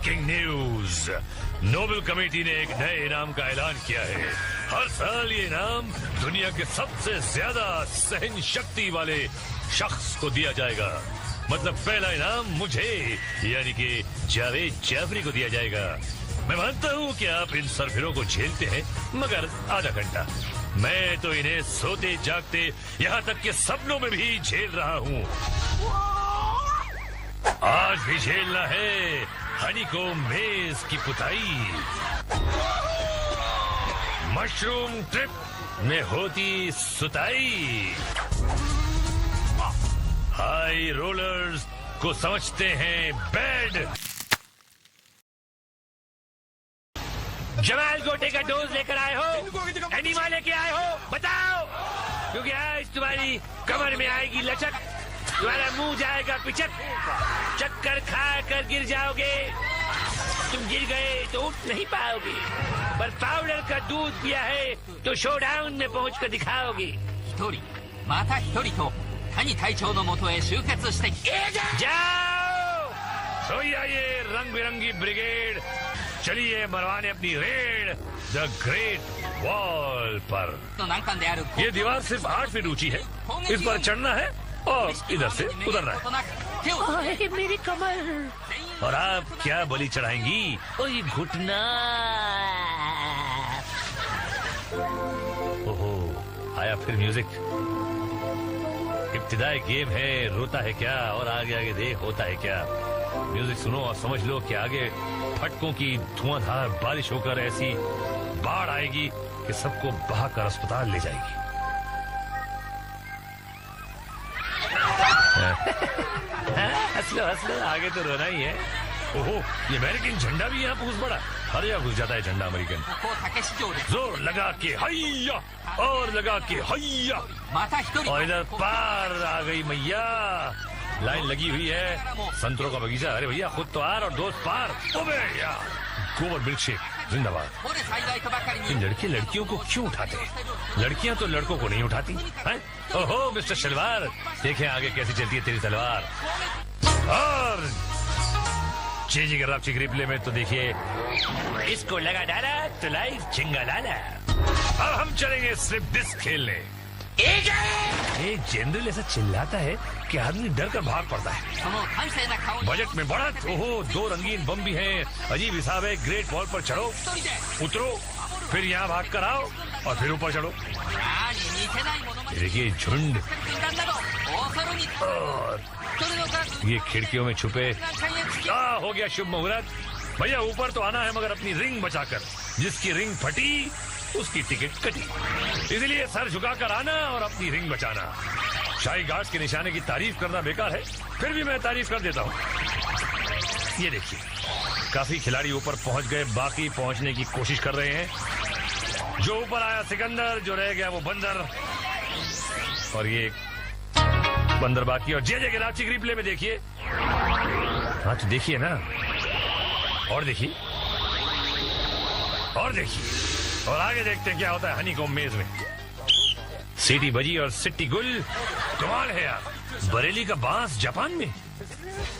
Breaking news, Nobel committee ने एक नए इनाम का ऐलान किया है। हर साल ये इनाम दुनिया के सबसे ज्यादा सहन शक्ति वाले शख्स को दिया जाएगा। मतलब पहला इनाम मुझे यानी कि जावेद जाफरी को दिया जाएगा। मैं मानता हूँ कि आप इन सरफिरों को झेलते हैं, मगर आधा घंटा। मैं तो इन्हें सोते जागते यहाँ तक के सपनों में भी झेल रहा हूँ। आज भी झेलना है हनीकॉम्ब मेज की पुताई। मशरूम ट्रिप में होती सुताई। हाई रोलर्स को समझते हैं बेड। जमाल गोटे का डोज लेकर आए हो? एनिमा लेके आए हो? बताओ, क्योंकि आज तुम्हारी कमर में आएगी लचक, तुम्हारा मुंह जाएगा पिचक, चक्कर खा कर गिर जाओगे। तुम गिर गए तो उठ नहीं पाओगे, पर पाउडर का दूध पिया है तो शोडाउन में पहुंच कर दिखाओगे। जाओ, सोई आइए रंग बिरंगी ब्रिगेड, चलिए मरवाने अपनी रेड द ग्रेट वॉल पर। ये दीवार सिर्फ 8 फीट ऊंची है, इस पर चढ़ना है और इधर से उतरना है। मेरी कमर। और आप क्या बलि चढ़ाएंगी? ओए घुटना। ओहो, आया फिर म्यूजिक। इब्तिदाई गेम है, रोता है क्या और आगे आगे देख होता है क्या। म्यूजिक सुनो और समझ लो कि आगे फटकों की धुआंधार बारिश होकर ऐसी बाढ़ आएगी कि सबको बहाकर अस्पताल ले जाएगी। हंस लो, आगे तो रोना ही है। ओहो, ये अमेरिकन झंडा भी यहाँ घुस पड़ा। हर जगह घुस जाता है झंडा अमेरिकन। जोर लगा के हैया और लगा के हैया, और इधर पार आ गई मैया। लाइन लगी हुई है, संतरों का बगीचा। अरे भैया, खुद तो आर और दोस्त पार। गोबर मिल्क शेक जिंदाबाद। इन लड़कियों को क्यों उठाते हैं? लड़कियां तो लड़कों को नहीं उठाती हैं? ओहो मिस्टर शलवार, देखें आगे कैसी चलती है तेरी तलवार। और चीजी के रापची रिप्ले में तो देखिए, इसको लगा डाला तो लाइव चिंगा लाला। अब हम चलेंगे स्लिप डिस्क खेलने। एक जनरल ऐसा चिल्लाता है कि आदमी डर कर भाग पड़ता है। बजट में बढ़त। ओहो, 2 रंगीन बम भी हैं। अजीब हिसाब है। ग्रेट वॉल पर चढ़ो, उतरो, फिर यहाँ भाग कर आओ और फिर ऊपर चढ़ो। देखिए झुंड, और ये खिड़कियों में छुपे। हो गया शुभ मुहूर्त। भैया ऊपर तो आना है, मगर अपनी रिंग बचाकर। जिसकी रिंग फटी उसकी टिकट कटी, इसलिए सर झुकाकर आना और अपनी रिंग बचाना। शाही गार्ड्स के निशाने की तारीफ करना बेकार है, फिर भी मैं तारीफ कर देता हूँ। ये देखिए, काफी खिलाड़ी ऊपर पहुंच गए, बाकी पहुंचने की कोशिश कर रहे हैं। जो ऊपर आया सिकंदर, जो रह गया वो बंदर, और ये बंदर बाकी। और जे के रांची की रिप्ले में देखिए। हाँ तो देखिए ना, और देखिए, और देखिए, और आगे देखते हैं क्या होता है हनीकॉम्ब मेज में। सीटी बजी और सिट्टी गुल। कमाल है यार, बरेली का बांस जापान में।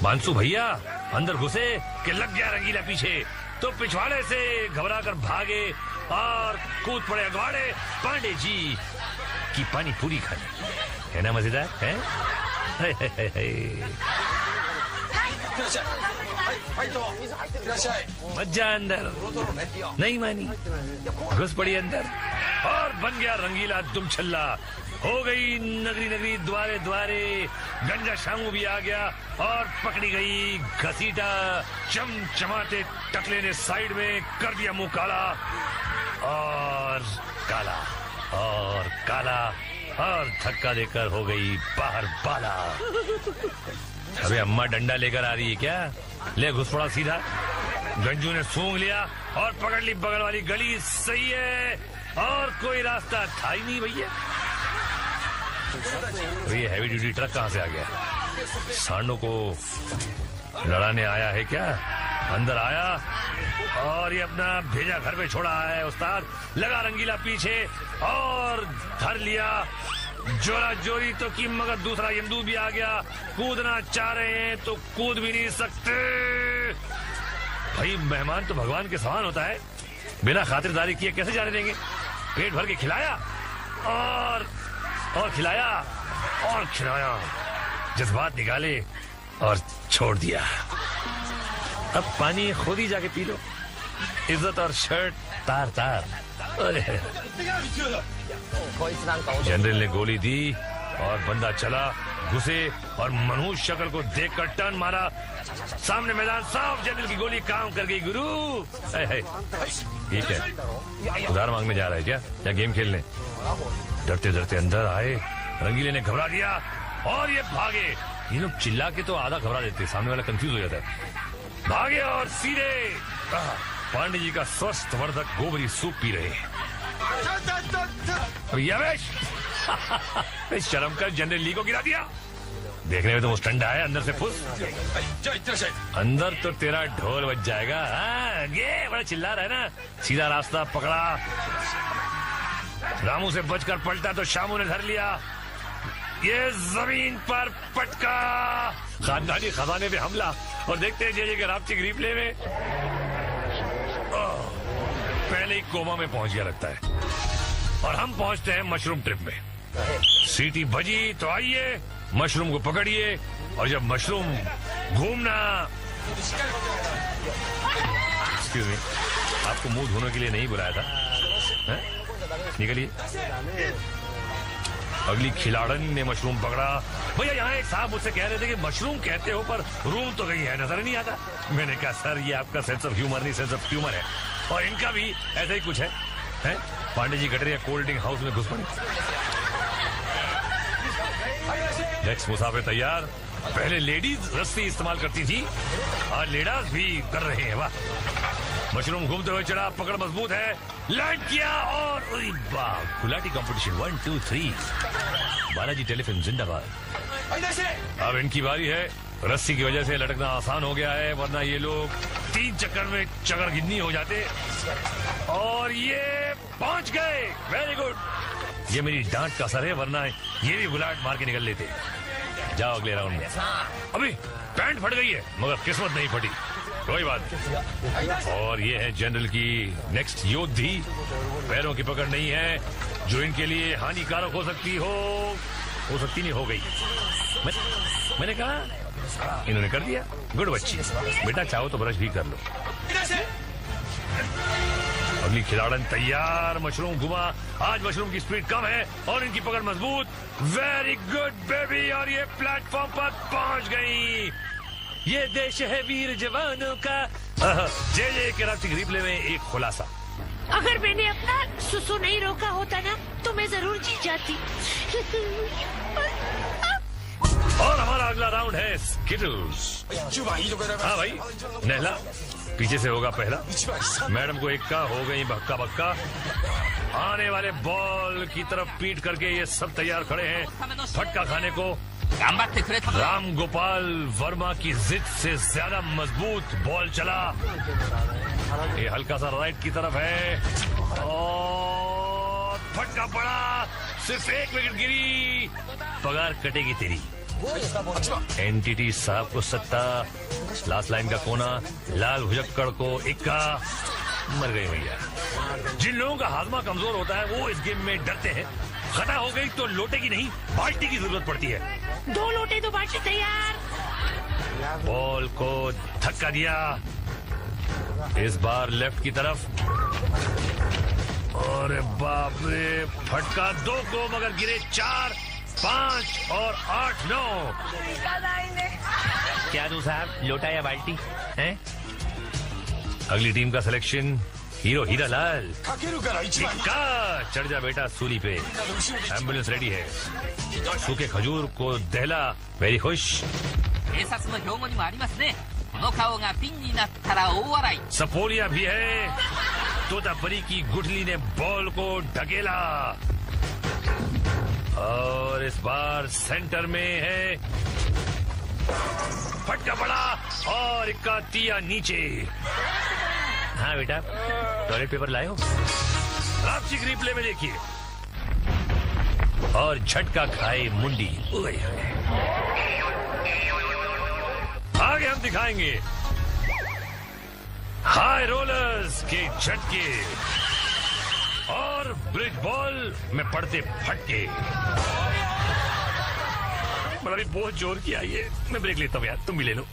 बांसु भैया अंदर घुसे कि लग गया रंगीला पीछे, तो पिछवाड़े से घबरा कर भागे और कूद पड़े अगवाड़े पांडे जी की पानी पूरी खाने। है ना मजेदार है? मजा अंदर नहीं मानी, घुस पड़ी अंदर और बन गया रंगीला दुम छल्ला। हो गई नगरी नगरी द्वारे द्वारे, गंजा शामू भी आ गया और पकड़ी गई घसीटा। चमचमाते टकले ने साइड में कर दिया मुंह काला और काला और काला, और धक्का देकर हो गई बाहर बाला। अबे अम्मा डंडा लेकर आ रही है क्या? ले घुस पड़ा सीधा। गंजू ने सूंघ लिया और पकड़ ली बगल वाली गली। सही है, और कोई रास्ता था ही नहीं भैया। तो ये हैवी ड्यूटी ट्रक कहाँ से आ गया? सांडों को लड़ाने आया है क्या? अंदर आया और ये अपना भेजा घर पे छोड़ा है। उस्ताद लगा रंगीला पीछे और धर लिया। जोरा जोरी तो की, मगर दूसरा यमदूत भी आ गया। कूदना चाह रहे हैं तो कूद भी नहीं सकते। भाई मेहमान तो भगवान के समान होता है, बिना खातिरदारी किए कैसे जाने देंगे। पेट भर के खिलाया और खिलाया और खिलाया, जज्बात निकाले और छोड़ दिया। अब पानी खुद ही जाके पी लो। इज्जत और शर्ट तार तार। जनरल ने गोली दी और बंदा चला, घुसे और मनहूस शक्ल को देखकर टर्न मारा। सामने मैदान साफ, जनरल की गोली काम कर गई। गुरु ठीक है, उधार मांगने जा रहा है क्या, या गेम खेलने? डरते डरते अंदर आए, रंगीले ने घबरा दिया और ये भागे। ये लोग चिल्ला के तो आधा घबरा देते, सामने वाला कंफ्यूज हो जाता है। भागे और सीधे पांडे जी का स्वस्थ वर्धक गोबरी सूप पी रहे। यवेश शर्म कर, जनरल ली को गिरा दिया। देखने में तो मुस्टंडा है, अंदर से फुस। अंदर तो तेरा ढोल बज जाएगा। ये बड़ा चिल्ला रहा है ना। सीधा रास्ता पकड़ा, रामू से बचकर पलटा तो शामू ने धर लिया। ये जमीन पर पटका, खानदानी खजाने पे हमला। और देखते हैं जे के राप्चिक रिप्ले में पहले ही कोमा में पहुंच गया लगता है। और हम पहुंचते हैं मशरूम ट्रिप में। सीटी बजी तो आइए, मशरूम को पकड़िए, और जब मशरूम घूमना। एक्सक्यूज मी, आपको मुंह धोने के लिए नहीं बुलाया था, निकलिए। अगली खिलाड़न ने मशरूम पकड़ा। भैया यहाँ एक साहब मुझसे कह रहे थे कि मशरूम कहते हो पर रूम तो कहीं है, नजर नहीं आता। मैंने कहा सर ये आपका सेंस ऑफ ह्यूमर नहीं, सेंस ऑफ ह्यूमर है। और इनका भी ऐसा ही कुछ है? Pandey ji गटरिया cold drink house में घुस पड़े। नेक्स्ट मुसाफिर तैयार। पहले लेडीज रस्सी इस्तेमाल करती थी, और लेडास भी कर रहे हैं। वाह, मशरूम घूमते हुए चढ़ा, पकड़ मजबूत है, लैंड किया और गुलाटी कंपटीशन 1 2 3। बालाजी टेलीफिल्म जिंदाबाद। अब इनकी बारी है। रस्सी की वजह से लटकना आसान हो गया है, वरना ये लोग 3 चक्कर में चक्कर गिन्नी हो जाते। और ये पहुंच गए, वेरी गुड। ये मेरी डांट का असर है, वरना ये भी गुलाट मार के निकल लेते। जाओ अगले राउंड में। अभी पैंट फट गई है, मगर किस्मत नहीं फटी, कोई बात नहीं। और ये है जनरल की नेक्स्ट योद्धी। पैरों की पकड़ नहीं है, जो इनके लिए हानिकारक हो सकती नहीं, हो गई। मैंने कहा, इन्होंने कर दिया। गुड बच्ची, बेटा चाहो तो ब्रश भी कर लो। अगली खिलाड़न तैयार, मशरूम घुमा। आज मशरूम की स्पीड कम है और इनकी पकड़ मजबूत। Very good baby. और ये प्लेटफॉर्म पर पहुंच गई। ये देश है वीर जवानों का। जे के राप्चिक रिप्ले में एक खुलासा। अगर मैंने अपना सुसु नहीं रोका होता ना, तो मैं जरूर जीत जाती। और हमारा अगला राउंड है स्किटल्स। हाँ भाई, नहला पीछे से होगा पहला। मैडम को इक्का हो गई बक्का बक्का। आने वाले बॉल की तरफ पीट करके ये सब तैयार खड़े हैं फटका खाने को। राम गोपाल वर्मा की जिद से ज्यादा मजबूत बॉल चला। ये हल्का सा राइट की तरफ है और फटका पड़ा। सिर्फ 1 विकेट गिरी। पगार कटेगी तेरी। एनटीटी साहब को सत्ता, लास्ट लाइन का कोना, लाल भुजक्कड़ को इक्का। मर गए भैया। जिन लोगों का हाजमा कमजोर होता है वो इस गेम में डरते हैं। खता हो गई तो लोटे की नहीं, बाल्टी की जरूरत पड़ती है। 2 लोटे 2 बाल्टी तैयार। बॉल को धक्का दिया, इस बार लेफ्ट की तरफ। अरे बाप रे, फटका 2 को, मगर गिरे 4 5 और 8 9। क्या दूं साहब, लोटा या बाल्टी है? अगली टीम का सिलेक्शन हीरो हीरा लाल। चढ़ जा बेटा सूली पे, एम्बुलेंस रेडी है। सूखे खजूर को दहला। वेरी खुश। सपोलिया भी है। तोतापरी की गुठली ने बॉल को ढकेला और इस बार सेंटर में है। फटका पड़ा और इक्का तिया नीचे। हाँ बेटा, टॉयलेट पेपर लाए हो? राप्चिक रिप्ले में देखिए। और झटका खाए मुंडी। आगे हम दिखाएंगे। के झटके और ब्रिज बॉल में पड़ते फटके। मतलब बहुत जोर किया ये। मैं ब्रेक लेता हूँ यार, तुम भी ले लो।